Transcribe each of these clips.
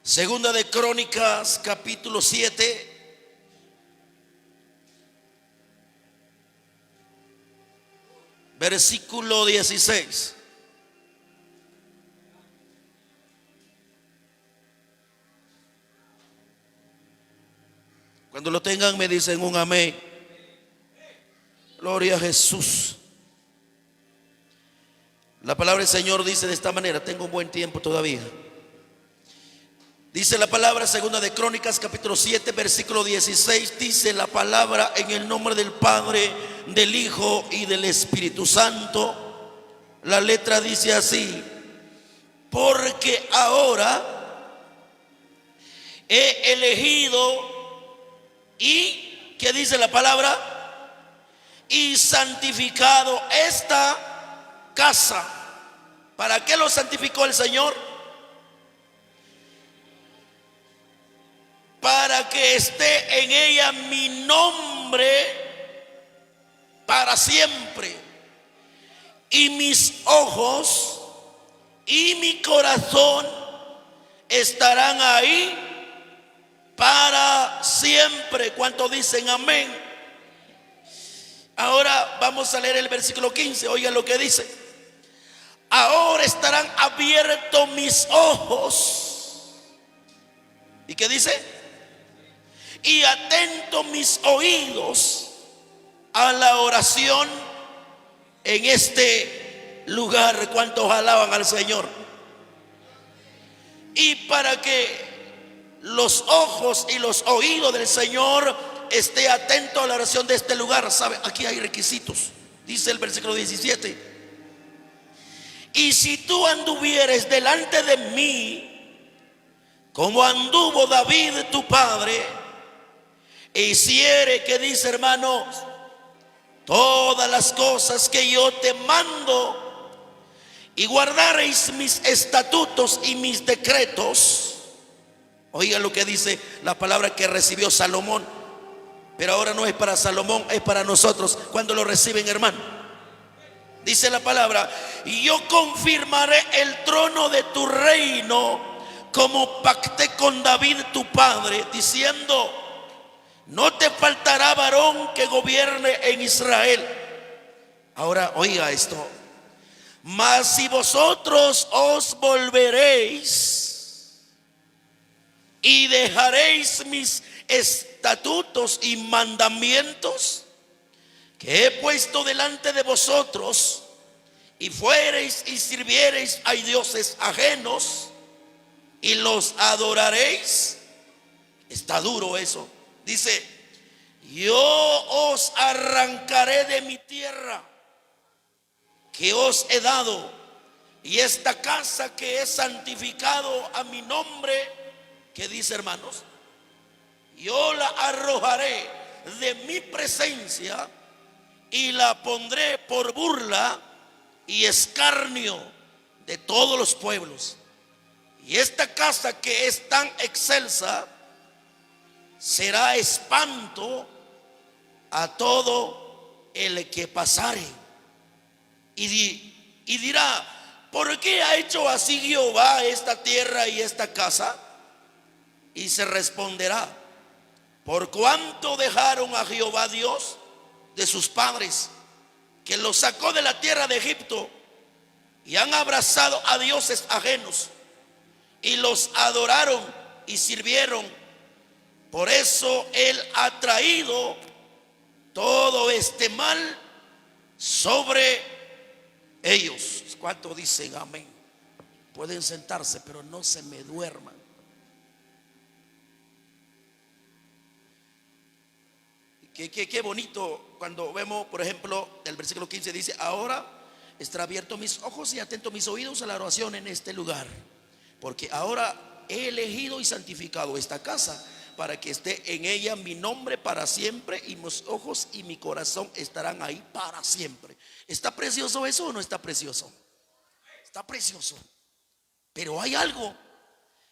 Segunda de Crónicas, capítulo 7. Versículo 16. Cuando lo tengan me dicen un amén. Gloria a Jesús. La palabra del Señor dice de esta manera. Tengo un buen tiempo todavía. Dice la palabra, segunda de Crónicas, capítulo 7, versículo 16. Dice la palabra: en el nombre del Padre, del Hijo y del Espíritu Santo. La letra dice así: porque ahora he elegido y, ¿qué dice la palabra? Y santificado esta casa. ¿Para qué lo santificó el Señor? Para que esté en ella mi nombre para siempre, y mis ojos y mi corazón estarán ahí para siempre. ¿Cuántos dicen amén? Ahora vamos a leer el versículo 15. Oiga lo que dice: ahora estarán abiertos mis ojos. ¿Y qué dice? Y atentos mis oídos a la oración en este lugar. ¿Cuántos alaban al Señor? Y para que los ojos y los oídos del Señor esté atento a la oración de este lugar. ¿Sabe? Aquí hay requisitos. Dice el versículo 17: y si tú anduvieres delante de mí como anduvo David tu padre, e hiciere, que dice, hermanos, todas las cosas que yo te mando, y guardaréis mis estatutos y mis decretos. Oiga lo que dice la palabra que recibió Salomón. Pero ahora no es para Salomón, es para nosotros. Cuando lo reciben, hermano, dice la palabra: y yo confirmaré el trono de tu reino, como pacté con David tu padre, diciendo: no te faltará varón que gobierne en Israel. Ahora oiga esto: mas si vosotros os volveréis y dejaréis mis estatutos y mandamientos que he puesto delante de vosotros, y fuereis y sirviereis a dioses ajenos y los adoraréis. Está duro eso. Dice: yo os arrancaré de mi tierra que os he dado, y esta casa que he santificado a mi nombre, que dice, hermanos, yo la arrojaré de mi presencia y la pondré por burla y escarnio de todos los pueblos. Y esta casa que es tan excelsa será espanto a todo el que pasare. Y dirá: ¿por qué ha hecho así Jehová esta tierra y esta casa? Y se responderá: por cuanto dejaron a Jehová Dios de sus padres, que los sacó de la tierra de Egipto, y han abrazado a dioses ajenos y los adoraron y sirvieron. Por eso Él ha traído todo este mal sobre ellos. ¿Cuántos dicen amén? Pueden sentarse, pero no se me duerman. Qué bonito cuando vemos, por ejemplo, el versículo 15 dice: ahora estarán abiertos mis ojos y atentos mis oídos a la oración en este lugar, porque ahora he elegido y santificado esta casa, para que esté en ella mi nombre para siempre, y mis ojos y mi corazón estarán ahí para siempre. ¿Está precioso eso o no está precioso? Está precioso. Pero hay algo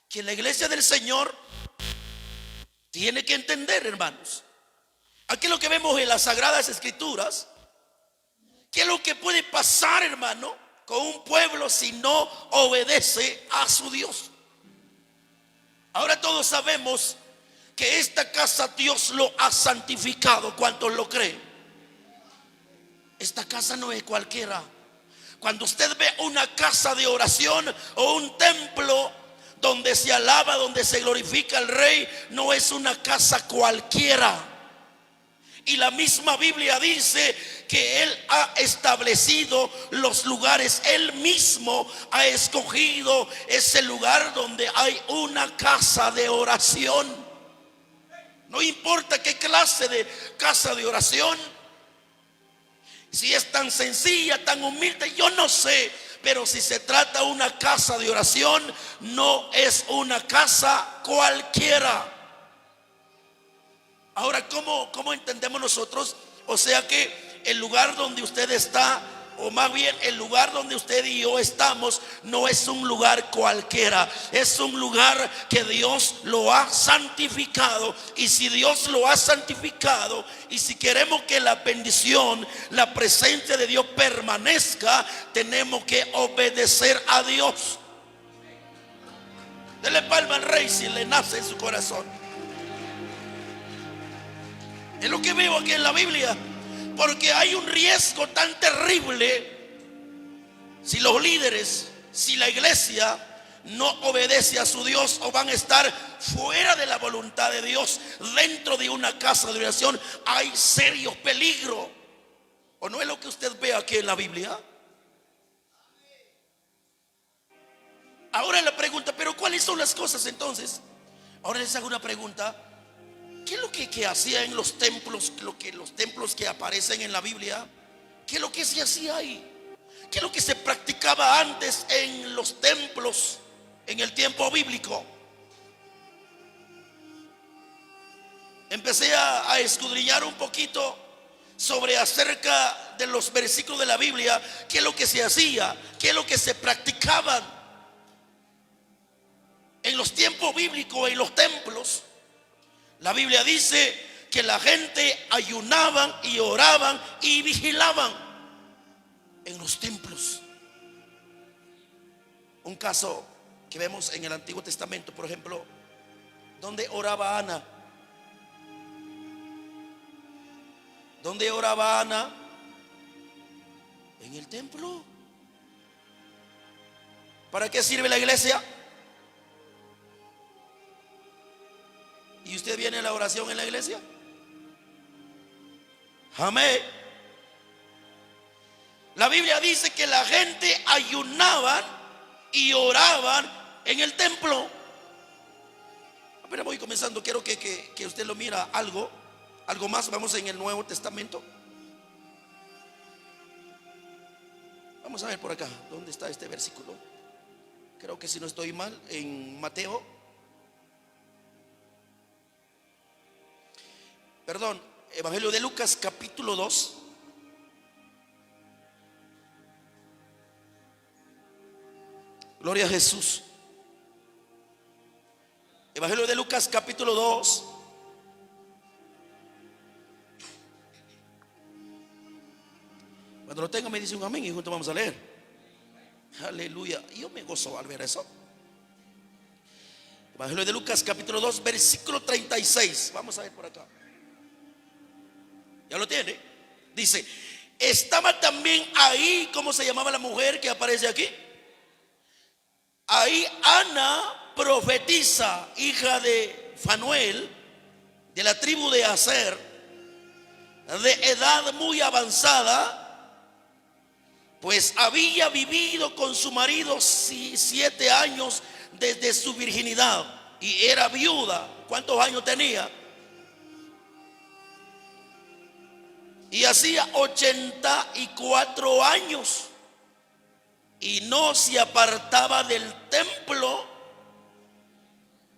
que la iglesia del Señor tiene que entender, hermanos. Aquí lo que vemos en las Sagradas Escrituras, ¿qué es lo que puede pasar, hermano, con un pueblo si no obedece a su Dios? todos sabemos que esta casa Dios lo ha santificado. ¿Cuántos lo creen? Esta casa no es cualquiera. Cuando usted ve una casa de oración o un templo donde se alaba, donde se glorifica al Rey, no es una casa cualquiera. Y la misma Biblia dice que Él ha establecido los lugares. Él mismo ha escogido ese lugar donde hay una casa de oración. No importa qué clase de casa de oración, si es tan sencilla, tan humilde, yo no sé. Pero si se trata de una casa de oración, no es una casa cualquiera. Ahora, ¿cómo entendemos nosotros? O sea que el lugar donde usted está, o más bien el lugar donde usted y yo estamos, no es un lugar cualquiera. Es un lugar que Dios lo ha santificado. Y si Dios lo ha santificado, y si queremos que la bendición, la presencia de Dios permanezca, tenemos que obedecer a Dios. Dele palma al Rey si le nace en su corazón. Es lo que veo aquí en la Biblia. Porque hay un riesgo tan terrible si los líderes, si la iglesia no obedece a su Dios, o van a estar fuera de la voluntad de Dios. Dentro de una casa de oración hay serios peligros. ¿O no es lo que usted ve aquí en la Biblia? Ahora la pregunta, ¿pero cuáles son las cosas entonces? Ahora les hago una pregunta. ¿Qué es lo que hacía en los templos? Los templos que aparecen en la Biblia, ¿qué es lo que se hacía ahí? ¿Qué es lo que se practicaba antes en los templos en el tiempo bíblico? Empecé a escudriñar un poquito sobre acerca de los versículos de la Biblia. ¿Qué es lo que se hacía? ¿Qué es lo que se practicaba en los tiempos bíblicos, en los templos? La Biblia dice que la gente ayunaban y oraban y vigilaban en los templos. Un caso que vemos en el Antiguo Testamento, por ejemplo, donde oraba Ana. ¿Dónde oraba Ana? En el templo. ¿Para qué sirve la iglesia? ¿Y usted viene a la oración en la iglesia? Amén. La Biblia dice que la gente ayunaban y oraban en el templo. Apenas voy comenzando, quiero que usted lo mira algo más. Vamos en el Nuevo Testamento. Vamos a ver por acá, ¿dónde está este versículo? Creo que si no estoy mal, en Mateo. Perdón, Evangelio de Lucas capítulo 2. Gloria a Jesús. Evangelio de Lucas capítulo 2. Cuando lo tenga me dice un amén y juntos vamos a leer. Aleluya. Yo me gozo al ver eso. Evangelio de Lucas capítulo 2 versículo 36. Vamos a ver por acá. ¿Ya lo tiene? Dice: estaba también ahí, ¿cómo se llamaba la mujer que aparece aquí? Ahí Ana, profetisa, hija de Fanuel, de la tribu de Aser, de edad muy avanzada, pues había vivido con su marido 7 años desde su virginidad, y era viuda. ¿Cuántos años tenía? Y hacía 84 años, y no se apartaba del templo,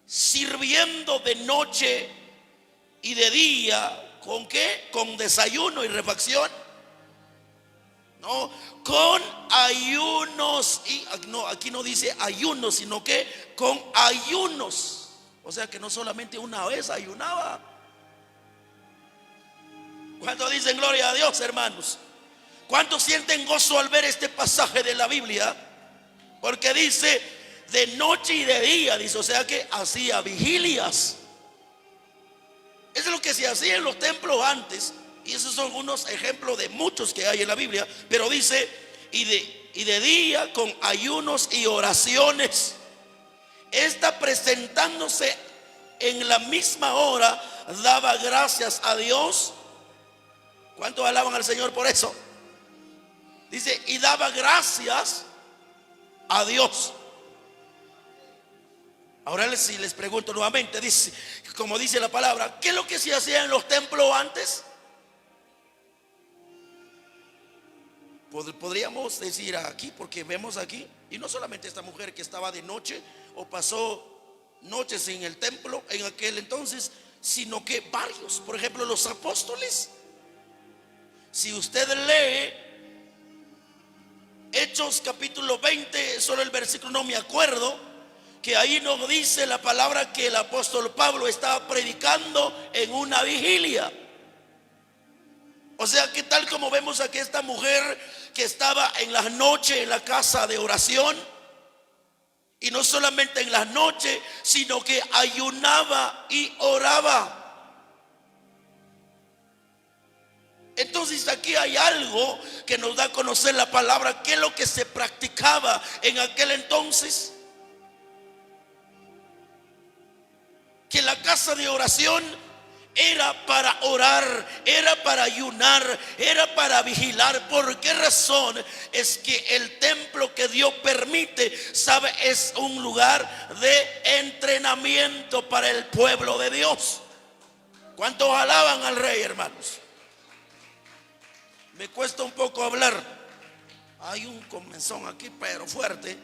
sirviendo de noche y de día. ¿Con qué? Con desayuno y refacción. No, con ayunos. Y no, aquí no dice ayunos, sino que con ayunos. O sea que no solamente una vez ayunaba. ¿Cuántos dicen gloria a Dios, hermanos? ¿Cuántos sienten gozo al ver este pasaje de la Biblia? Porque dice: de noche y de día, dice, o sea que hacía vigilias. Eso es lo que se hacía en los templos antes. Y esos son unos ejemplos de muchos que hay en la Biblia. Pero dice, y de día con ayunos y oraciones. Esta presentándose en la misma hora, daba gracias a Dios. ¿Cuántos alaban al Señor por eso? Dice, y daba gracias a Dios. Ahora si les pregunto nuevamente, dice, como dice la palabra, ¿qué es lo que se hacía en los templos antes? Podríamos decir aquí, porque vemos aquí, y no solamente esta mujer que estaba de noche o pasó noches en el templo en aquel entonces, sino que varios, por ejemplo los apóstoles. Si usted lee Hechos capítulo 20, solo el versículo no me acuerdo, que ahí nos dice la palabra que el apóstol Pablo estaba predicando en una vigilia. O sea que tal como vemos aquí esta mujer que estaba en las noches en la casa de oración, y no solamente en las noches, sino que ayunaba y oraba. Entonces aquí hay algo que nos da a conocer la palabra, qué es lo que se practicaba en aquel entonces. Que la casa de oración era para orar, era para ayunar, era para vigilar. ¿Por qué razón? Es que el templo que Dios permite, sabe, es un lugar de entrenamiento para el pueblo de Dios. ¿Cuántos alaban al Rey, hermanos? Me cuesta un poco hablar. Hay un comenzón aquí, pero fuerte.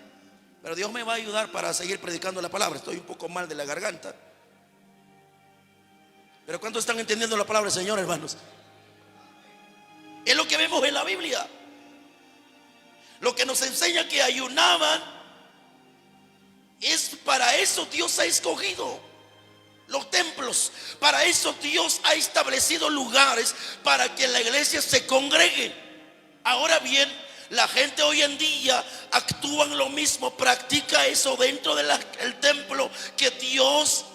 Pero Dios me va a ayudar para seguir predicando la palabra. Estoy un poco mal de la garganta. Pero ¿cuántos están entendiendo la palabra del Señor, hermanos? Es lo que vemos en la Biblia. Lo que nos enseña que ayunaban. Es para eso Dios ha escogido los templos. Para eso Dios ha establecido lugares para que la iglesia se congregue. Ahora bien, la gente hoy en día actúa en lo mismo, practica eso dentro del templo que Dios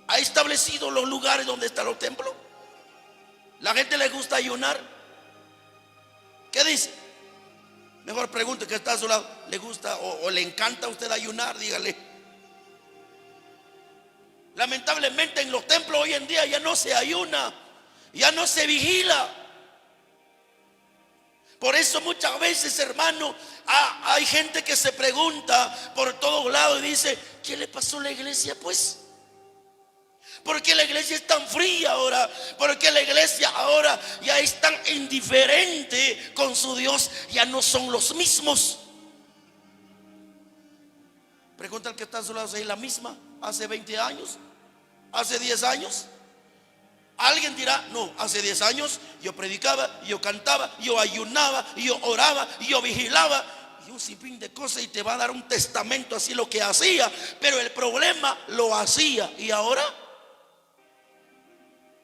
ha establecido, los lugares donde están los templos. La gente le gusta ayunar. ¿Qué dice? Mejor pregunte que está a su lado. ¿Le gusta o le encanta a usted ayunar? Dígale. Lamentablemente en los templos hoy en día ya no se ayuna, ya no se vigila. Por eso muchas veces, hermano, hay gente que se pregunta por todos lados y dice, ¿qué le pasó a la iglesia pues? ¿Por qué la iglesia es tan fría ahora? ¿Por qué la iglesia ahora ya es tan indiferente con su Dios? Ya no son los mismos. Pregunta al que está a su lado, ¿es la misma hace 20 años? ¿Hace 10 años? Alguien dirá, no, hace 10 años yo predicaba, yo cantaba, yo ayunaba, yo oraba, yo vigilaba y un sinfín de cosas, y te va a dar un testamento así lo que hacía. Pero el problema lo hacía. ¿Y ahora?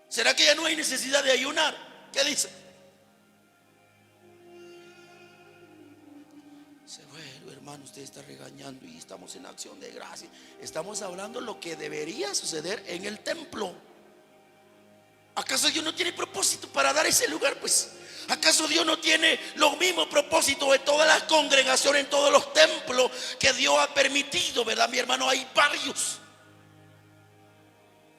¿Será que ya no hay necesidad de ayunar? ¿Qué dice? Bueno, hermano, usted está regañando y estamos en acción de gracia. Estamos hablando lo que debería suceder en el templo. ¿Acaso Dios no tiene propósito para dar ese lugar? Pues, ¿acaso Dios no tiene los mismos propósitos de todas las congregaciones, en todos los templos que Dios ha permitido? ¿Verdad, mi hermano? Hay varios.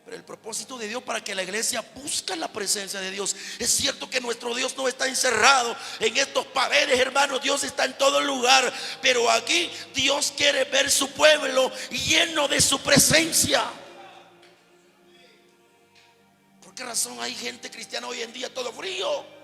Pero el propósito de Dios para que la iglesia busque la presencia de Dios. Es cierto que nuestro Dios no está encerrado en estos paredes, hermanos. Dios está en todo lugar. Pero aquí Dios quiere ver su pueblo lleno de su presencia. ¿Por qué razón hay gente cristiana hoy en día todo frío?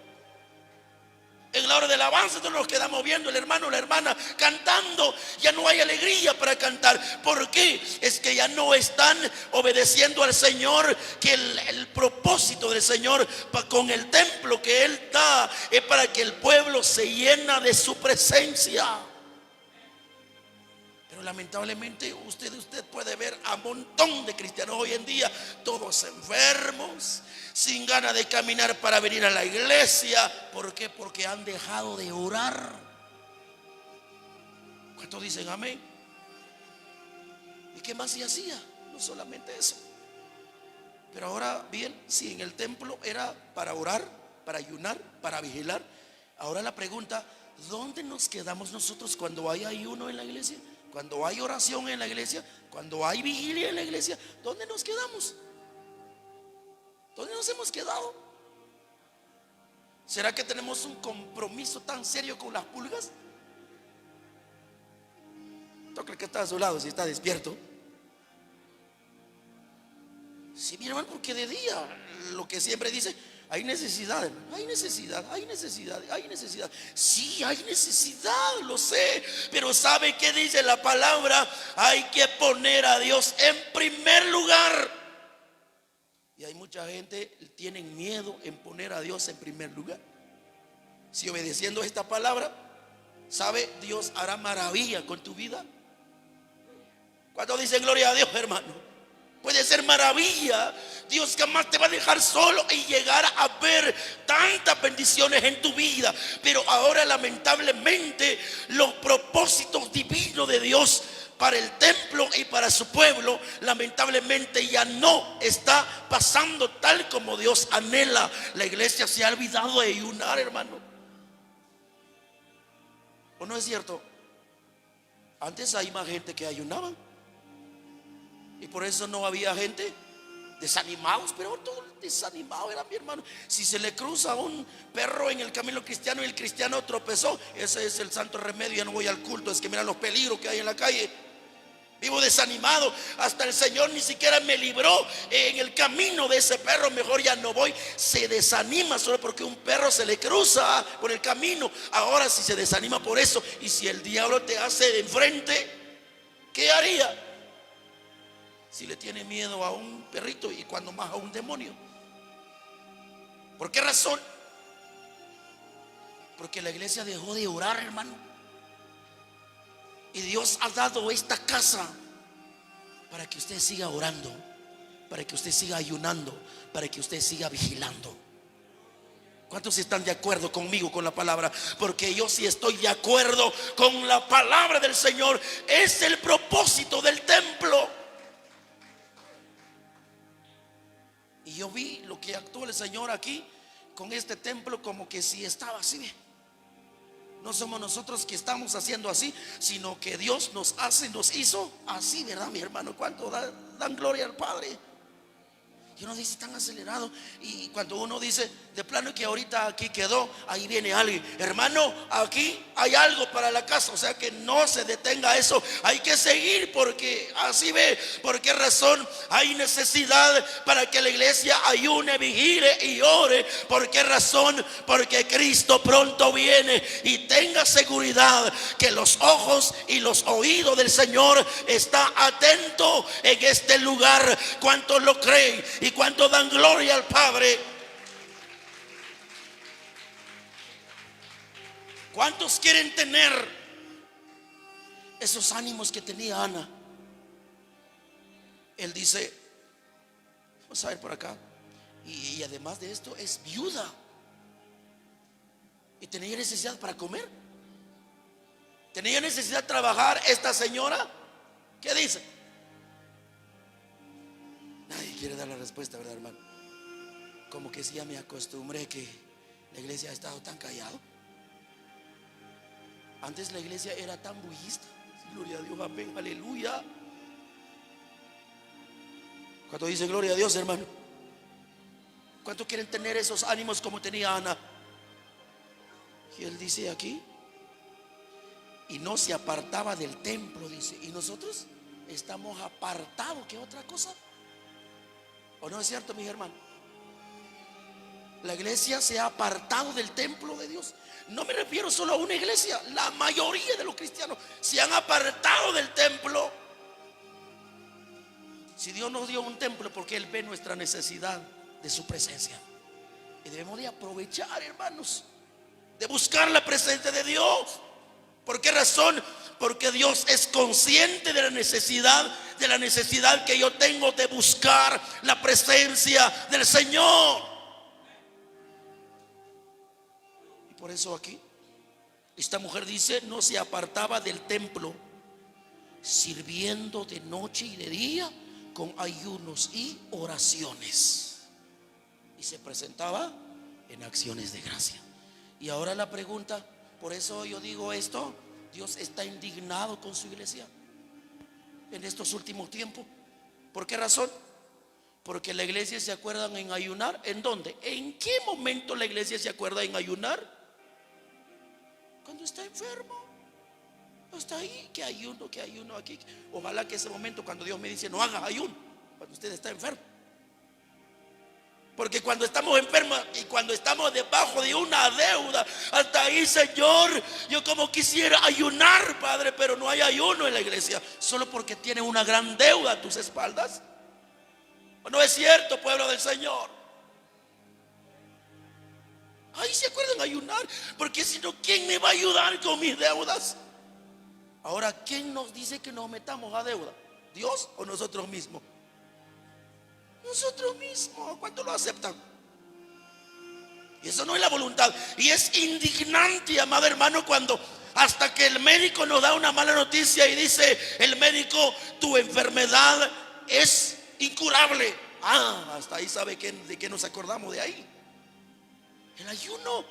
En la hora del avance nos quedamos viendo el hermano o la hermana cantando. Ya no hay alegría para cantar. ¿Por qué? Es que ya no están obedeciendo al Señor. Que el propósito del Señor con el templo que Él da es para que el pueblo se llena de su presencia. Pero lamentablemente usted puede ver a un montón de cristianos hoy en día, todos enfermos, sin ganas de caminar para venir a la iglesia. ¿Por qué? Porque han dejado de orar. ¿Cuántos dicen amén? qué más se hacía? No solamente eso. Pero ahora bien, si en el templo era para orar, para ayunar, para vigilar, ahora la pregunta: ¿dónde nos quedamos nosotros cuando hay ayuno en la iglesia? Cuando hay oración en la iglesia, cuando hay vigilia en la iglesia, ¿dónde nos quedamos? ¿Dónde nos hemos quedado? ¿Será que tenemos un compromiso tan serio con las pulgas? ¿Tú crees que está a su lado si está despierto? Sí, mi hermano, porque de día, lo que siempre dice, hay necesidad, hermano, hay necesidad, hay necesidad, hay necesidad. Sí, hay necesidad, lo sé. Pero ¿sabe qué dice la palabra? Hay que poner a Dios en primer lugar. Y hay mucha gente que tienen miedo en poner a Dios en primer lugar. Si obedeciendo esta palabra, ¿sabe? Dios hará maravilla con tu vida. ¿Cuántos dicen gloria a Dios, hermano? Puede ser maravilla. Dios jamás te va a dejar solo y llegar a ver tantas bendiciones en tu vida. Pero ahora, lamentablemente, los propósitos divinos de Dios para el templo y para su pueblo, lamentablemente ya no está pasando tal como Dios anhela. La iglesia se ha olvidado de ayunar, hermano. ¿O no es cierto? Antes hay más gente que ayunaba, y por eso no había gente desanimados. Pero todo desanimado era, mi hermano. Si se le cruza un perro en el camino cristiano y el cristiano tropezó, ese es el santo remedio: ya no voy al culto, es que mira los peligros que hay en la calle. Vivo desanimado, hasta el Señor ni siquiera me libró en el camino de ese perro, mejor ya no voy. Se desanima solo porque un perro se le cruza por el camino. Ahora, si se desanima por eso, y si el diablo te hace de enfrente, ¿qué haría? Si le tiene miedo a un perrito, y cuando más a un demonio. ¿Por qué razón? Porque la iglesia dejó de orar, hermano. Y Dios ha dado esta casa para que usted siga orando, para que usted siga ayunando, para que usted siga vigilando. ¿Cuántos están de acuerdo conmigo con la palabra? Porque yo sí estoy de acuerdo con la palabra del Señor. Es el propósito del templo. Y yo vi lo que actuó el Señor aquí con este templo, como que si estaba así. No somos nosotros que estamos haciendo así, sino que Dios nos hizo así, ¿verdad, mi hermano? ¿Cuánto dan gloria al Padre? Y uno dice tan acelerado. Y cuando uno dice de plano que ahorita aquí quedó, ahí viene alguien: hermano, aquí hay algo para la casa. O sea que no se detenga eso, hay que seguir, porque así ve. ¿Por qué razón? Hay necesidad para que la iglesia ayune, vigile y ore. ¿Por qué razón? Porque Cristo pronto viene. Y tenga seguridad que los ojos y los oídos del Señor están atentos en este lugar. ¿Cuántos lo creen? ¿Y cuánto dan gloria al Padre? ¿Cuántos quieren tener esos ánimos que tenía Ana? Él dice, vamos a ver por acá, y además de esto es viuda y tenía necesidad para comer, tenía necesidad de trabajar. Esta señora, ¿qué dice? Nadie quiere dar la respuesta, ¿verdad, hermano? Como que si ya me acostumbré que la iglesia ha estado tan callado. Antes la iglesia era tan bullista. Gloria a Dios, amén, aleluya. ¿Cuánto dice gloria a Dios, hermano? ¿Cuánto quieren tener esos ánimos como tenía Ana? Y él dice aquí, y no se apartaba del templo, dice. Y nosotros estamos apartados. ¿Qué otra cosa? ¿O no es cierto, mis hermanos? La iglesia se ha apartado del templo de Dios. No me refiero solo a una iglesia. La mayoría de los cristianos se han apartado del templo. Si Dios nos dio un templo, porque Él ve nuestra necesidad de su presencia. Y debemos de aprovechar, hermanos, de buscar la presencia de Dios. ¿Por qué razón? Porque Dios es consciente de la necesidad que yo tengo de buscar la presencia del Señor. Y por eso aquí esta mujer dice, no se apartaba del templo, sirviendo de noche y de día con ayunos y oraciones. Y se presentaba en acciones de gracia. Y ahora la pregunta, por eso yo digo esto, Dios está indignado con su iglesia en estos últimos tiempos. ¿Por qué razón? Porque la iglesia se acuerda en ayunar. ¿En dónde? ¿En qué momento la iglesia se acuerda en ayunar? Cuando está enfermo. Está ahí, que ayuno aquí. Ojalá que ese momento cuando Dios me dice no haga ayuno, cuando usted está enfermo. Porque cuando estamos enfermos y cuando estamos debajo de una deuda, hasta ahí, Señor, yo como quisiera ayunar, Padre, pero no hay ayuno en la iglesia, solo porque tiene una gran deuda a tus espaldas. No es cierto, pueblo del Señor. Ahí se acuerdan ayunar, porque si no, ¿quién me va a ayudar con mis deudas? Ahora, ¿quién nos dice que nos metamos a deuda? ¿Dios o nosotros mismos? Nosotros mismos. ¿Cuántos lo aceptan? Y eso no es la voluntad. Y es indignante, amado hermano, cuando hasta que el médico nos da una mala noticia y dice el médico: tu enfermedad es incurable. Hasta ahí sabe de qué nos acordamos de ahí. El ayuno.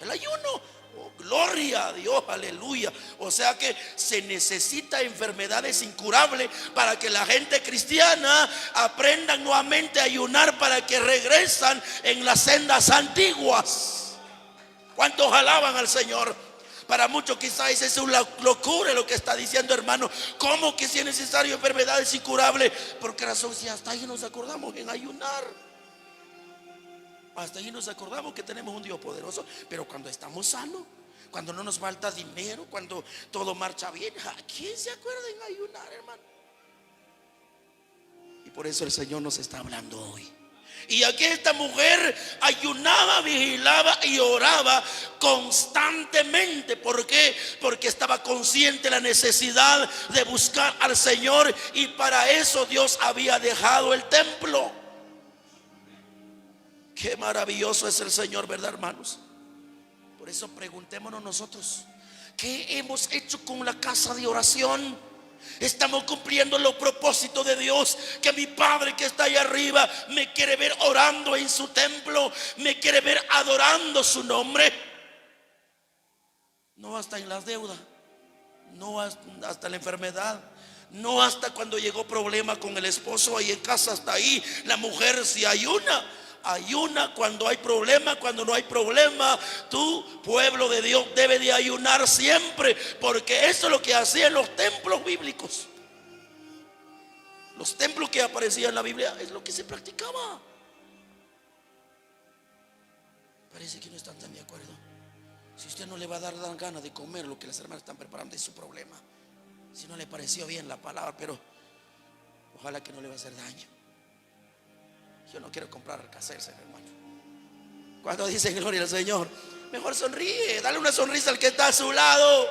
El ayuno. Oh, gloria a Dios, aleluya. O sea que se necesita enfermedades incurables para que la gente cristiana aprenda nuevamente a ayunar, para que regresan en las sendas antiguas. ¿Cuántos alaban al Señor? Para muchos quizás es una locura lo que está diciendo, hermano. ¿Cómo que si es necesario enfermedades incurables? ¿Por qué razón? Si hasta ahí nos acordamos en ayunar. Hasta ahí nos acordamos que tenemos un Dios poderoso. Pero cuando estamos sanos, cuando no nos falta dinero, cuando todo marcha bien, ¿a quién se acuerda en ayunar, hermano? Y por eso el Señor nos está hablando hoy. Y aquí esta mujer ayunaba, vigilaba y oraba constantemente. ¿Por qué? Porque estaba consciente de la necesidad de buscar al Señor, y para eso Dios había dejado el templo. Qué maravilloso es el Señor, ¿verdad, hermanos? Por eso preguntémonos nosotros: ¿qué hemos hecho con la casa de oración? ¿Estamos cumpliendo los propósitos de Dios? Que mi Padre que está ahí arriba me quiere ver orando en su templo, me quiere ver adorando su nombre. No hasta en las deudas, no hasta la enfermedad, no hasta cuando llegó problema con el esposo ahí en casa. Hasta ahí la mujer si ayuna. Ayuna cuando hay problema, cuando no hay problema. Tú, pueblo de Dios, debe de ayunar siempre, porque eso es lo que hacían los templos bíblicos. Los templos que aparecían en la Biblia es lo que se practicaba. Parece que no están tan de acuerdo. Si usted no le va a dar ganas de comer lo que las hermanas están preparando, es su problema. Si no le pareció bien la palabra, pero ojalá que no le va a hacer daño. Yo no quiero comprar alcacerse, hermano. Cuando dicen gloria al Señor, mejor sonríe, dale una sonrisa al que está a su lado.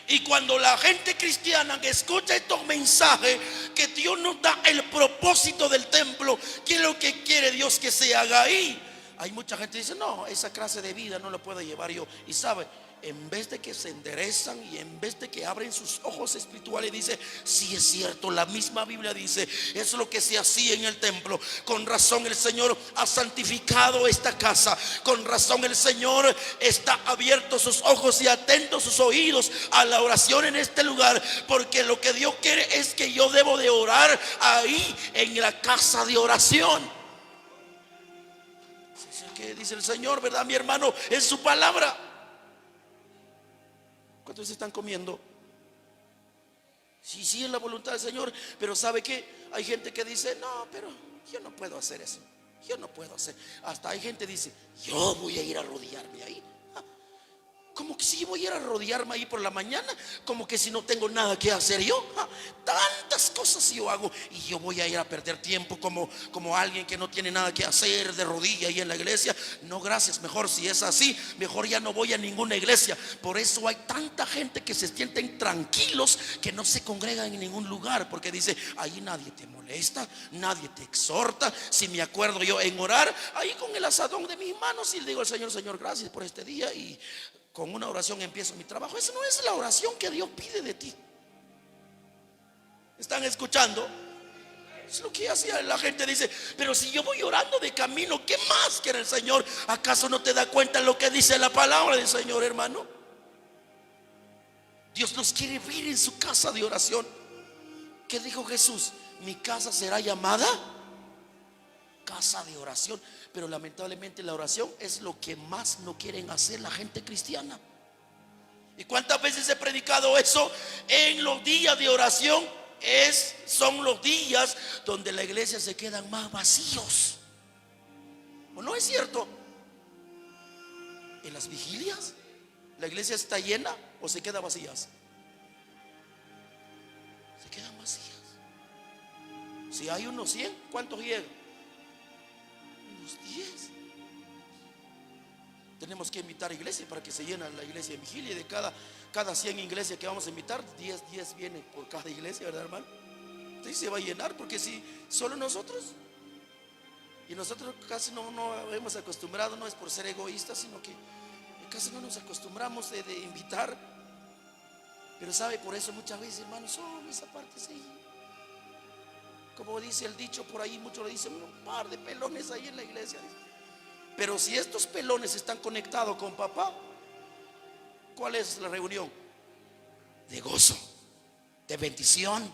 Y cuando la gente cristiana que escucha estos mensajes, que Dios nos da el propósito del templo, ¿qué es lo que quiere Dios que se haga ahí? Hay mucha gente que dice: no, esa clase de vida no la puedo llevar yo. Y sabe, en vez de que se enderezan y en vez de que abren sus ojos espirituales, dice: sí, es cierto, la misma Biblia dice, eso es lo que se hacía en el templo. Con razón el Señor ha santificado esta casa. Con razón el Señor está abierto sus ojos y atento sus oídos a la oración en este lugar, porque lo que Dios quiere es que yo debo de orar ahí en la casa de oración. Es lo que dice el Señor, ¿verdad, mi hermano? En su palabra. ¿Cuántos están comiendo? Sí, es la voluntad del Señor. Pero ¿sabe qué? Hay gente que dice: no, pero yo no puedo hacer eso. Yo no puedo hacer. Hasta hay gente que dice: yo voy a ir a arrodillarme ahí. Como que si voy a ir a arrodillarme ahí por la mañana, como que si no tengo nada que hacer yo. Tantas cosas yo hago, y yo voy a ir a perder tiempo como alguien que no tiene nada que hacer de rodilla ahí en la iglesia. No, gracias. Mejor, si es así, mejor ya no voy a ninguna iglesia. Por eso hay tanta gente que se sienten tranquilos, que no se congregan en ningún lugar, porque dice: ahí nadie te molesta, nadie te exhorta. Si me acuerdo yo en orar ahí con el asadón de mis manos y le digo al Señor: Señor, gracias por este día, y con una oración empiezo mi trabajo. Esa no es la oración que Dios pide de ti. ¿Están escuchando? Es lo que hacía la gente. Dice, pero si yo voy orando de camino, ¿qué más quiere el Señor? ¿Acaso no te da cuenta lo que dice la palabra del Señor, hermano? Dios nos quiere ver en su casa de oración. ¿Qué dijo Jesús? Mi casa será llamada casa de oración. Pero lamentablemente la oración es lo que más no quieren hacer la gente cristiana. ¿Y cuántas veces he predicado eso? En los días de oración son los días donde la iglesia se quedan más vacíos. ¿O no es cierto? En las vigilias la iglesia está llena o se queda vacías. Se quedan vacías. Si hay unos 100, ¿cuántos llegan? Unos 10. Tenemos que invitar a iglesia para que se llene la iglesia de vigilia. Y de cada 100 iglesias que vamos a invitar, 10 vienen por cada iglesia, ¿verdad, hermano? Entonces se va a llenar, porque si solo nosotros, y nosotros casi no hemos acostumbrado, no es por ser egoístas, sino que casi no nos acostumbramos de invitar. Pero sabe, por eso muchas veces, hermanos, esa parte sí. Como dice el dicho por ahí, muchos le dicen, un par de pelones ahí en la iglesia. Pero si estos pelones están conectados con papá, ¿cuál es la reunión? De gozo, de bendición.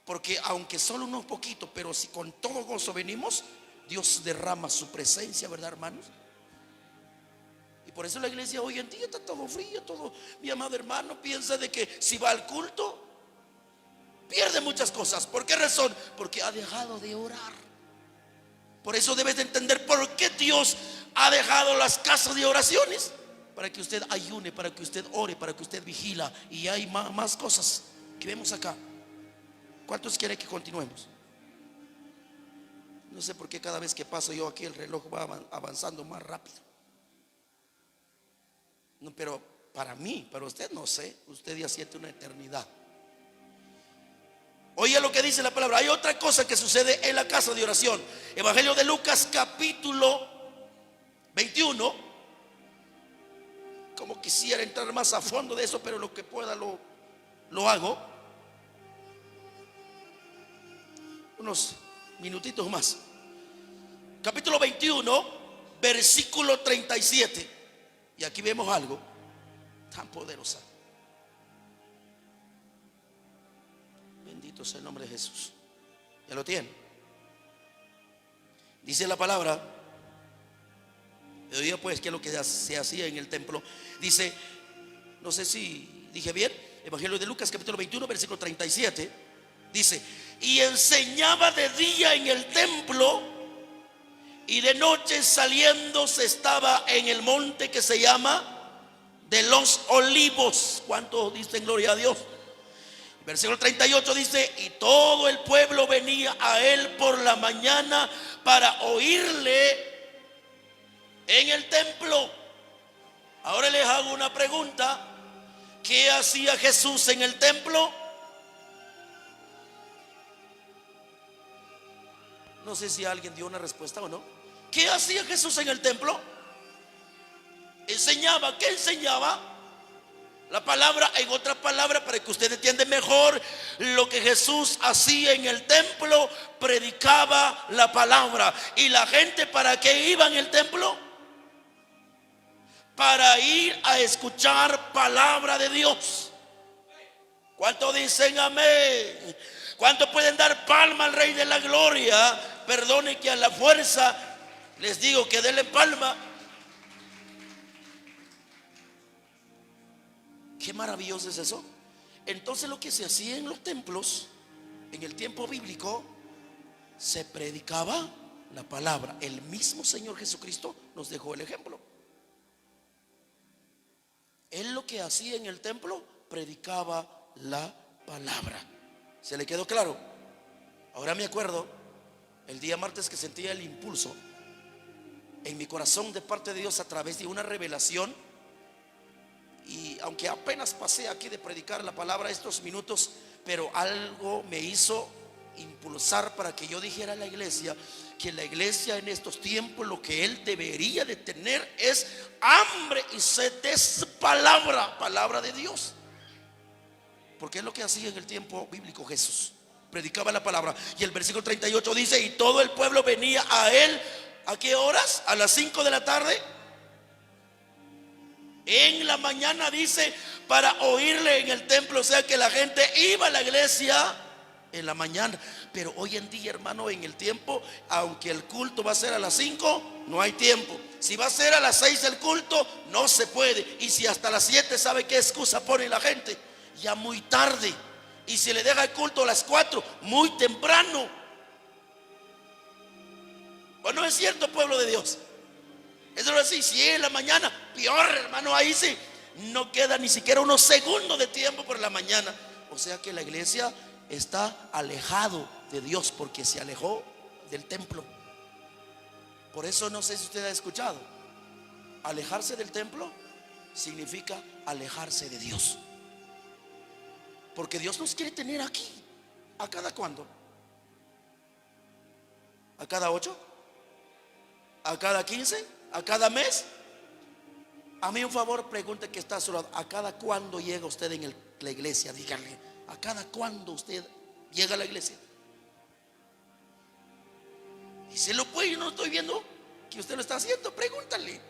Porque aunque solo unos poquitos, pero si con todo gozo venimos, Dios derrama su presencia, ¿verdad, hermanos? Y por eso la iglesia hoy en día está todo frío, todo. Mi amado hermano piensa de que si va al culto pierde muchas cosas. ¿Por qué razón? Porque ha dejado de orar. Por eso debes de entender por qué Dios ha dejado las casas de oraciones. Para que usted ayune, para que usted ore, para que usted vigila. Y hay más cosas que vemos acá. ¿Cuántos quieren que continuemos? No sé por qué cada vez que paso yo aquí el reloj va avanzando más rápido. No, pero para mí, para usted no sé. Usted ya siente una eternidad. Oiga lo que dice la palabra. Hay otra cosa que sucede en la casa de oración. Evangelio de Lucas capítulo 21. Como quisiera entrar más a fondo de eso, pero lo que pueda lo hago. Unos minutitos más. Capítulo 21, versículo 37. Y aquí vemos algo tan poderoso. Bendito sea el nombre de Jesús. ¿Ya lo tiene? Dice la palabra. Oiga pues, ¿qué es lo que se hacía en el templo? Dice, no sé si dije bien, Evangelio de Lucas capítulo 21 versículo 37. Dice, y enseñaba de día en el templo, y de noche saliendo se estaba en el monte que se llama de los Olivos. ¿Cuántos dicen gloria a Dios? Versículo 38 dice, y todo el pueblo venía a él por la mañana para oírle en el templo. Ahora les hago una pregunta. ¿Qué hacía Jesús en el templo? No sé si alguien dio una respuesta o no. ¿Qué hacía Jesús en el templo? Enseñaba. ¿Qué enseñaba? La palabra, en otra palabra, para que usted entienda mejor lo que Jesús hacía en el templo, predicaba la palabra. ¿Y la gente para qué iba en el templo? Para ir a escuchar palabra de Dios. ¿Cuántos dicen amén? ¿Cuántos pueden dar palma al Rey de la Gloria? Perdone que a la fuerza les digo que denle palma. Qué maravilloso es eso. Entonces lo que se hacía en los templos en el tiempo bíblico, se predicaba la palabra. El mismo Señor Jesucristo nos dejó el ejemplo. Él lo que hacía en el templo, predicaba la palabra. ¿Se le quedó claro? Ahora me acuerdo el día martes que sentía el impulso en mi corazón de parte de Dios a través de una revelación. Y aunque apenas pasé aquí de predicar la palabra estos minutos, pero algo me hizo impulsar para que yo dijera a la iglesia que la iglesia en estos tiempos lo que él debería de tener es hambre y sed de palabra de Dios. Porque es lo que hacía en el tiempo bíblico Jesús. Predicaba la palabra. Y el versículo 38 dice: y todo el pueblo venía a él. ¿A qué horas? A las 5 de la tarde. En la mañana, dice, para oírle en el templo. O sea que la gente iba a la iglesia en la mañana. Pero hoy en día, hermano, en el tiempo, aunque el culto va a ser a las 5, no hay tiempo. Si va a ser a las 6 el culto, no se puede. Y si hasta las 7, ¿sabe qué excusa pone la gente? Ya muy tarde. Y si le deja el culto a las 4, muy temprano. ¿O no es cierto, pueblo de Dios? Eso es así. Si es en la mañana, peor, hermano. Ahí sí no queda ni siquiera unos segundos de tiempo por la mañana. O sea que la iglesia está alejado de Dios, porque se alejó del templo. Por eso, no sé si usted ha escuchado, alejarse del templo significa alejarse de Dios. Porque Dios nos quiere tener aquí. ¿A cada cuándo? ¿A cada 8? ¿A cada 15? ¿A cada mes? A mí un favor, pregunte que está a su lado: ¿a cada cuándo llega usted en la iglesia? Díganle: ¿a cada cuándo usted llega a la iglesia? Y se lo puede, yo no estoy viendo que usted lo está haciendo. Pregúntale: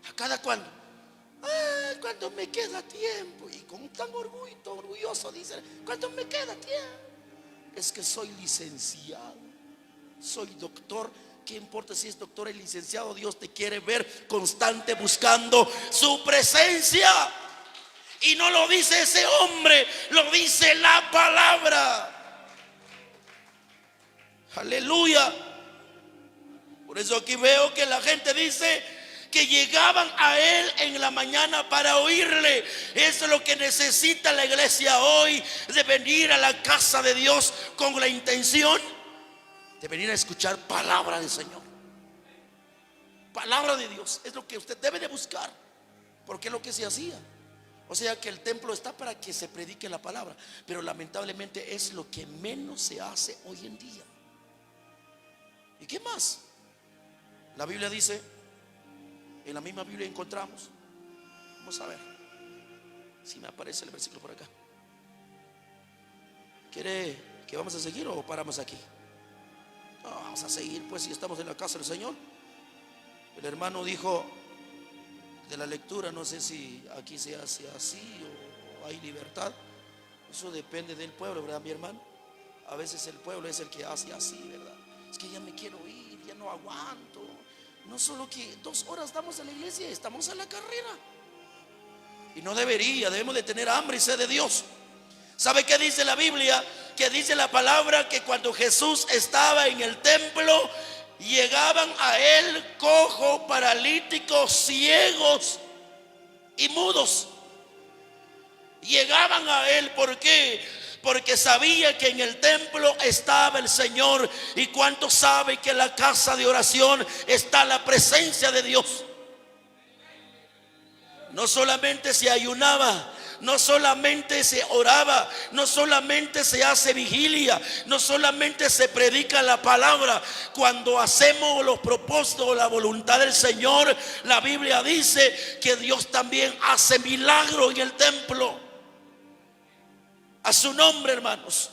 ¿a cada cuándo? Cuando me queda tiempo. Y con tan orgulloso dice: cuando me queda tiempo. Es que soy licenciado, soy doctor. ¿Qué importa si es doctor y licenciado? Dios te quiere ver constante buscando su presencia. Y no lo dice ese hombre, lo dice la palabra. Aleluya. Por eso aquí veo que la gente dice que llegaban a él en la mañana para oírle. Eso es lo que necesita la iglesia hoy, de venir a la casa de Dios con la intención de venir a escuchar palabra del Señor. Palabra de Dios es lo que usted debe de buscar, porque es lo que se hacía. O sea que el templo está para que se predique la palabra, pero lamentablemente es lo que menos se hace hoy en día. ¿Y qué más? La Biblia dice, en la misma Biblia encontramos, vamos a ver si me aparece el versículo por acá. ¿Quiere que vamos a seguir o paramos aquí? No, vamos a seguir, pues, si estamos en la casa del Señor. El hermano dijo de la lectura, no sé si aquí se hace así o hay libertad. Eso depende del pueblo, ¿verdad, mi hermano? A veces el pueblo es el que hace así, ¿verdad? Es que ya me quiero ir, ya no aguanto. No solo que 2 horas damos a la iglesia, estamos a la carrera. Y no debemos de tener hambre y sed de Dios. ¿Sabe qué dice la Biblia? Que dice la palabra que cuando Jesús estaba en el templo, llegaban a él cojos, paralíticos, ciegos y mudos. Llegaban a él, ¿por qué? Porque sabía que en el templo estaba el Señor. ¿Y cuántos saben que en la casa de oración está la presencia de Dios? No solamente se ayunaba, no solamente se oraba, no solamente se hace vigilia, no solamente se predica la palabra. Cuando hacemos los propósitos, la voluntad del Señor, la Biblia dice que Dios también hace milagros en el templo. A su nombre, hermanos.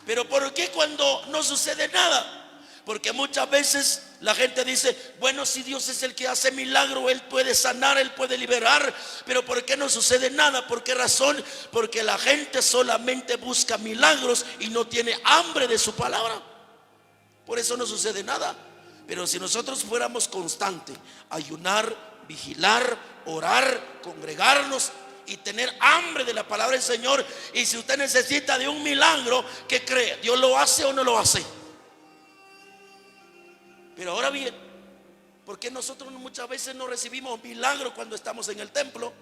Pero ¿por qué cuando no sucede nada? Porque muchas veces la gente dice: bueno, si Dios es el que hace milagro, Él puede sanar, Él puede liberar. Pero ¿por qué no sucede nada? ¿Por qué razón? Porque la gente solamente busca milagros y no tiene hambre de su palabra. Por eso no sucede nada. Pero si nosotros fuéramos constantes, ayunar, vigilar, orar, congregarnos y tener hambre de la palabra del Señor. Y si usted necesita de un milagro, ¿qué cree? ¿Dios lo hace o no lo hace? Pero ahora bien, ¿por qué nosotros muchas veces no recibimos milagro cuando estamos en el templo?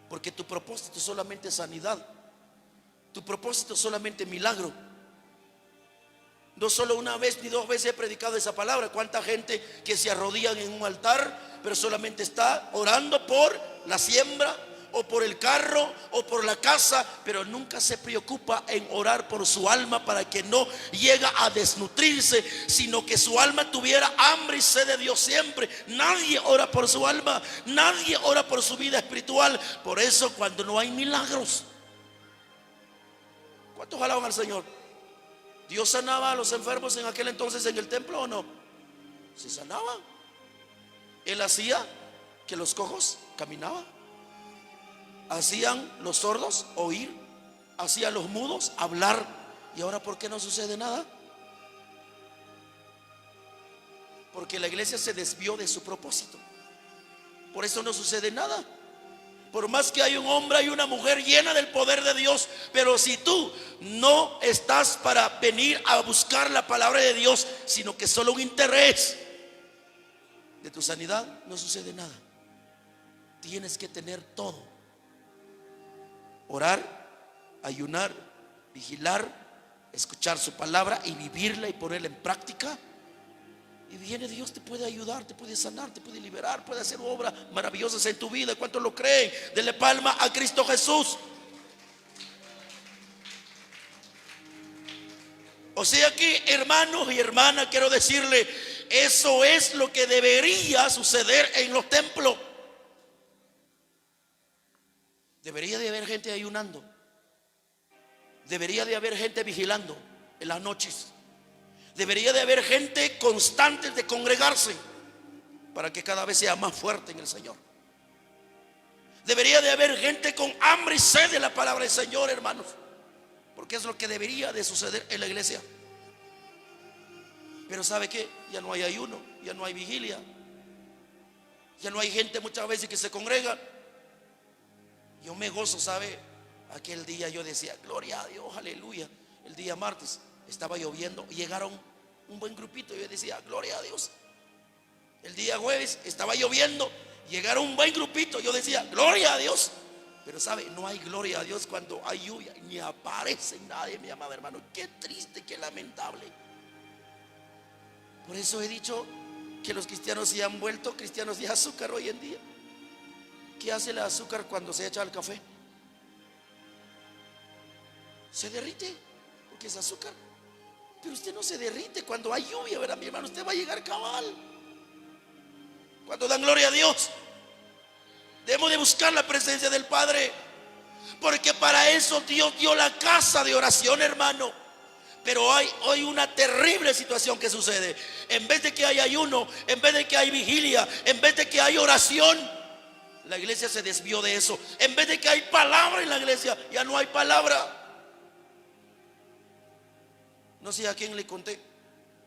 Porque tu propósito es solamente sanidad. Tu propósito es solamente milagro. No solo una vez ni 2 veces he predicado esa palabra. ¿Cuánta gente que se arrodillan en un altar, pero solamente está orando por la siembra, o por el carro o por la casa, pero nunca se preocupa en orar por su alma para que no llegue a desnutrirse, sino que su alma tuviera hambre y sed de Dios siempre. Nadie ora por su alma, nadie ora por su vida espiritual. Por eso cuando no hay milagros, ¿cuántos alaban al Señor? ¿Dios sanaba a los enfermos en aquel entonces en el templo o no? Se sanaba. Él hacía que los cojos caminaban, hacían los sordos oír, hacían los mudos hablar. ¿Y ahora por qué no sucede nada? Porque la iglesia se desvió de su propósito. Por eso no sucede nada. Por más que hay un hombre y una mujer llena del poder de Dios, pero si tú no estás para venir a buscar la palabra de Dios, sino que solo un interés de tu sanidad, no sucede nada. Tienes que tener todo: orar, ayunar, vigilar, escuchar su palabra y vivirla y ponerla en práctica. Y viene Dios, te puede ayudar, te puede sanar, te puede liberar, puede hacer obras maravillosas en tu vida. ¿Cuántos lo creen? Dele palma a Cristo Jesús. O sea que, hermanos y hermanas, quiero decirle, eso es lo que debería suceder en los templos. Debería de haber gente ayunando, debería de haber gente vigilando en las noches, debería de haber gente constante de congregarse para que cada vez sea más fuerte en el Señor. Debería de haber gente con hambre y sed de la palabra del Señor, hermanos, porque es lo que debería de suceder en la iglesia. Pero ¿sabe qué? Ya no hay ayuno, ya no hay vigilia, ya no hay gente muchas veces que se congrega. Yo me gozo, ¿sabe? Aquel día yo decía, gloria a Dios, aleluya. El día martes estaba lloviendo, llegaron un buen grupito, yo decía, gloria a Dios. El día jueves estaba lloviendo, llegaron un buen grupito, yo decía, gloria a Dios. Pero ¿sabe? No hay gloria a Dios cuando hay lluvia, ni aparece nadie, mi amado hermano. Qué triste, qué lamentable. Por eso he dicho que los cristianos se han vuelto cristianos de azúcar hoy en día. ¿Qué hace el azúcar cuando se echa al café? Se derrite, porque es azúcar. Pero usted no se derrite cuando hay lluvia, ¿verdad, mi hermano? Usted va a llegar cabal. Cuando dan gloria a Dios, debemos de buscar la presencia del Padre, porque para eso Dios dio la casa de oración, hermano. Pero hay hoy una terrible situación que sucede. En vez de que haya ayuno, en vez de que hay vigilia, en vez de que hay oración, la iglesia se desvió de eso. En vez de que hay palabra en la iglesia, ya no hay palabra. No sé a quién le conté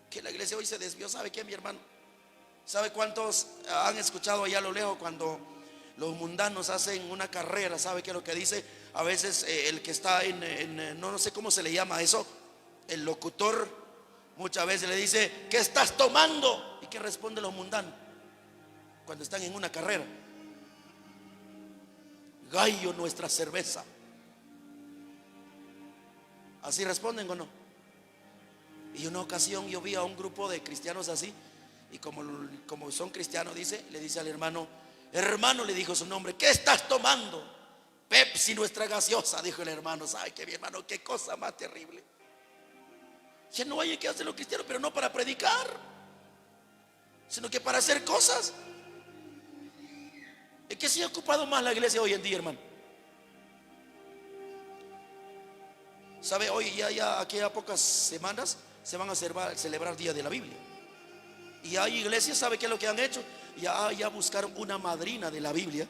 que la iglesia hoy se desvió. ¿Sabe qué, mi hermano? ¿Sabe cuántos han escuchado allá a lo lejos cuando los mundanos hacen una carrera? ¿Sabe qué es lo que dice? A veces el que está no sé cómo se le llama eso, el locutor, muchas veces le dice, ¿qué estás tomando? ¿Y qué responden los mundanos cuando están en una carrera? Gallo nuestra cerveza. ¿Así responden o no? Y una ocasión yo vi a un grupo de cristianos así, y como son cristianos, le dice al hermano, hermano, le dijo su nombre, ¿qué estás tomando? Pepsi, nuestra gaseosa, dijo el hermano. ¿Sabe qué, mi hermano? Qué cosa más terrible. Ya no hay que hacer los cristianos, pero no para predicar, sino que para hacer cosas. ¿En qué se ha ocupado más la iglesia hoy en día, hermano? ¿Sabe? Hoy ya aquí a pocas semanas se van a celebrar Día de la Biblia. Y hay iglesias, ¿sabe qué es lo que han hecho? Ya buscaron una madrina de la Biblia.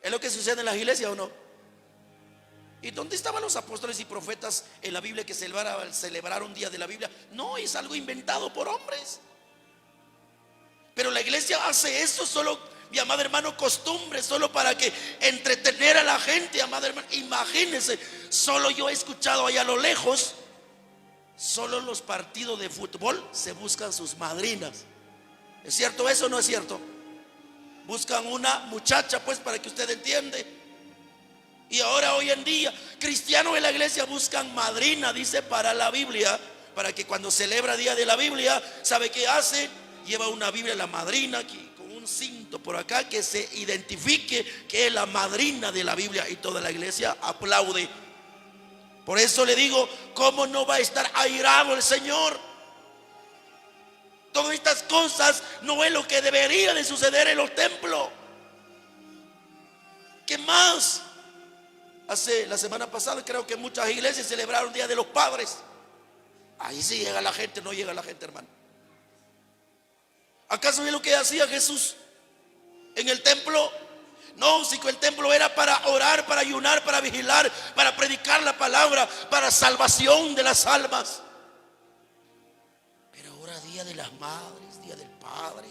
¿Es lo que sucede en las iglesias o no? ¿Y dónde estaban los apóstoles y profetas en la Biblia que celebraron Día de la Biblia? No, es algo inventado por hombres. Pero la iglesia hace eso solo, mi amado hermano, costumbre, solo para que entretener a la gente, amado hermano. Imagínense, solo yo he escuchado allá a lo lejos, solo los partidos de fútbol se buscan sus madrinas. ¿Es cierto eso o no es cierto? Buscan una muchacha, pues, para que usted entiende. Y ahora hoy en día cristianos en la iglesia buscan madrina, dice, para la Biblia, para que cuando celebra Día de la Biblia, ¿sabe qué hace? Lleva una Biblia la madrina aquí, con un cinto por acá que se identifique que es la madrina de la Biblia, y toda la iglesia aplaude. Por eso le digo, ¿cómo no va a estar airado el Señor? Todas estas cosas no es lo que debería de suceder en los templos. ¿Qué más? La semana pasada creo que muchas iglesias celebraron el Día de los Padres. Ahí sí llega la gente, no llega la gente, hermano. ¿Acaso es lo que hacía Jesús en el templo? No, si el templo era para orar, para ayunar, para vigilar, para predicar la palabra, para salvación de las almas. Pero ahora Día de las Madres, Día del Padre.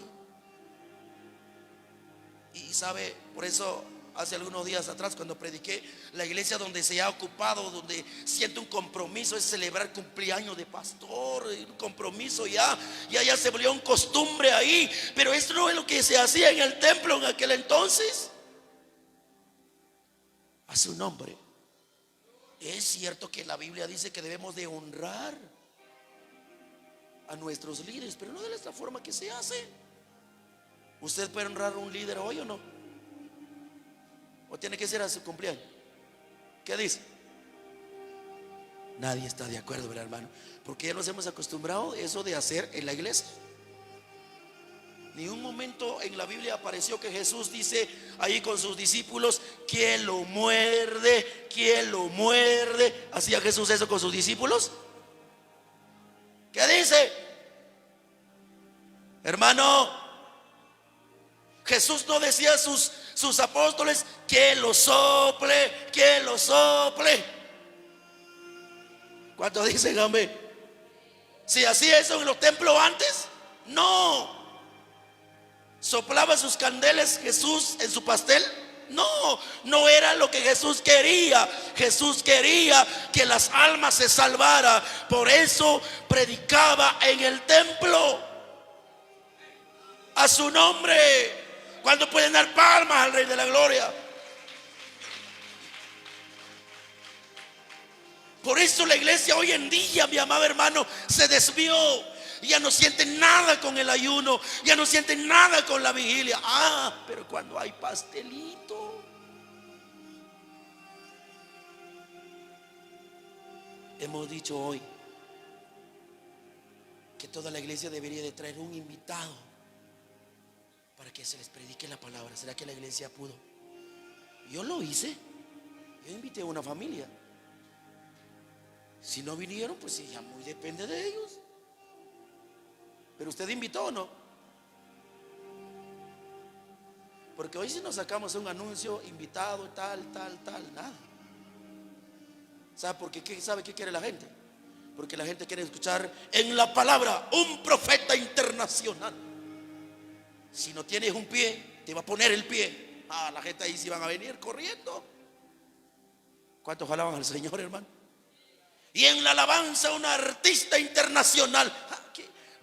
Y sabe, por eso hace algunos días atrás cuando prediqué, la iglesia donde se ha ocupado, donde siento un compromiso, es celebrar cumpleaños de pastor, un compromiso ya se volvió un costumbre ahí. Pero esto no es lo que se hacía en el templo en aquel entonces. A su nombre. Es cierto que la Biblia dice que debemos de honrar a nuestros líderes, pero no de esta forma que se hace. ¿Usted puede honrar a un líder hoy o no? ¿O tiene que ser a su cumpleaños? ¿Qué dice? Nadie está de acuerdo, ¿verdad, hermano? Porque ya nos hemos acostumbrado a eso de hacer en la iglesia. Ni un momento en la Biblia apareció que Jesús dice ahí con sus discípulos: ¿quién lo muerde? ¿Quién lo muerde? ¿Hacía Jesús eso con sus discípulos? ¿Qué dice? Hermano, Jesús no decía a sus apóstoles: que lo sople, que lo sople. ¿Cuántos dicen amén? ¿Si hacía eso en los templos antes? No. ¿Soplaba sus candelas Jesús en su pastel? No, no era lo que Jesús quería. Jesús quería que las almas se salvaran. Por eso predicaba en el templo. A su nombre. ¿Cuándo pueden dar palmas al Rey de la Gloria? Por eso la iglesia hoy en día, mi amado hermano, se desvió. Ya no sienten nada con el ayuno, ya no sienten nada con la vigilia. Pero cuando hay pastelito. Hemos dicho hoy que toda la iglesia debería de traer un invitado para que se les predique la palabra. ¿Será que la iglesia pudo? Yo lo hice. Yo invité a una familia. Si no vinieron, pues ya muy depende de ellos. Pero usted invitó o no. Porque hoy si nos sacamos un anuncio, invitado, tal, nada. ¿Sabe por qué? ¿Sabe qué quiere la gente? Porque la gente quiere escuchar en la palabra un profeta internacional. Si no tienes un pie, te va a poner el pie. La gente ahí sí van a venir corriendo. ¿Cuántos alaban al Señor, hermano? Y en la alabanza una artista internacional.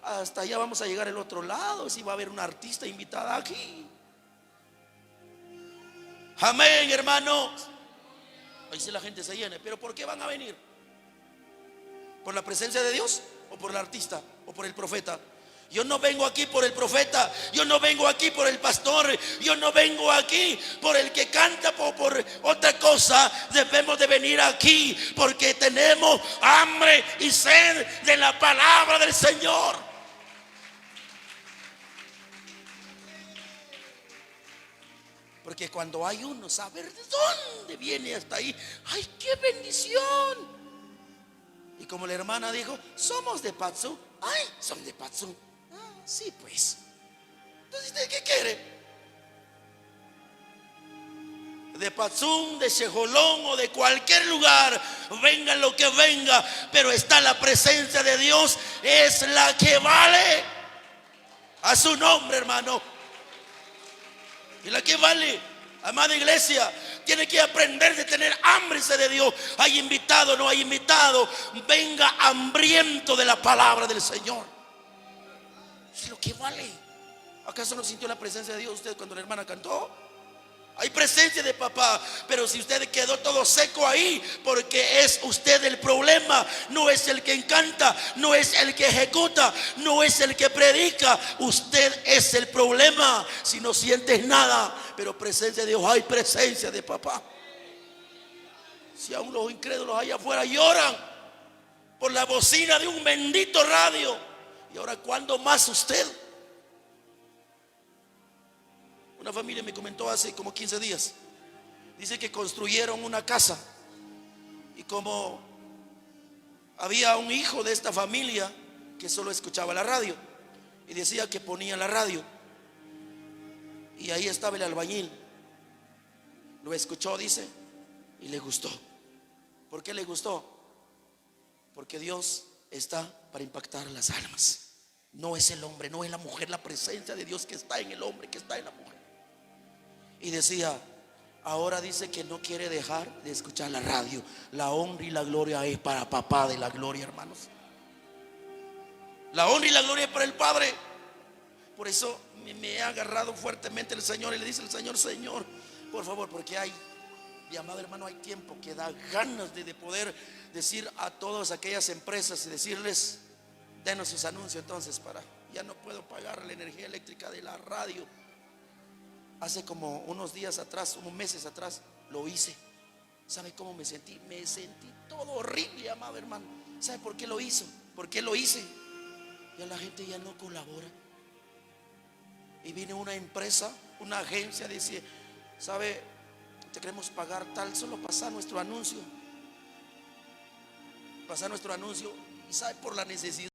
Hasta allá vamos a llegar al otro lado. Si va a haber una artista invitada aquí. Amén, hermanos. Ahí sí la gente se llena. Pero ¿por qué van a venir? ¿Por la presencia de Dios? ¿O por el artista? ¿O por el profeta? Yo no vengo aquí por el profeta. Yo no vengo aquí por el pastor. Yo no vengo aquí por el que canta o por otra cosa. Debemos de venir aquí porque tenemos hambre y sed de la palabra del Señor. Porque cuando hay uno, saber de dónde viene hasta ahí. ¡Ay, qué bendición! Y como la hermana dijo, somos de Patzú. ¡Ay, son de Patzú! Sí, pues. Entonces, ¿de qué quiere? De Patzú, de Chejolón o de cualquier lugar. Venga lo que venga, pero está la presencia de Dios. Es la que vale. A su nombre, hermano. Y la que vale, amada iglesia, tiene que aprender de tener hambre de Dios. Hay invitado, no hay invitado, venga hambriento de la palabra del Señor. Es lo que vale. ¿Acaso no sintió la presencia de Dios usted cuando la hermana cantó? Hay presencia de papá. Pero si usted quedó todo seco ahí, porque es usted el problema. No es el que encanta, no es el que ejecuta, no es el que predica. Usted es el problema. Si no sientes nada, pero presencia de Dios, hay presencia de papá. Si aún los incrédulos allá afuera lloran por la bocina de un bendito radio, y ahora ¿cuándo más usted? Una familia me comentó hace como 15 días. Dice que construyeron una casa, y como había un hijo de esta familia que solo escuchaba la radio, y decía que ponía la radio, y ahí estaba el albañil. Lo escuchó, dice, y le gustó. ¿Por qué le gustó? Porque Dios está para impactar las almas. No es el hombre, no es la mujer, la presencia de Dios que está en el hombre, que está en la mujer. Y decía, ahora dice que no quiere dejar de escuchar la radio. La honra y la gloria es para papá de la gloria, hermanos. La honra y la gloria es para el Padre. Por eso me ha agarrado fuertemente el Señor, y le dice el Señor: Señor, por favor, porque hay, mi amado hermano, hay tiempo que da ganas de poder decir a todas aquellas empresas y decirles: denos sus anuncios entonces, para, ya no puedo pagar la energía eléctrica de la radio. Hace como unos días atrás, unos meses atrás, lo hice. ¿Sabe cómo me sentí? Me sentí todo horrible, amado hermano. ¿Sabe por qué lo hizo? ¿Por qué lo hice? Ya la gente ya no colabora. Y viene una empresa, una agencia, dice: ¿sabe? Te queremos pagar tal, solo pasar nuestro anuncio. Pasar nuestro anuncio. Y sabe, por la necesidad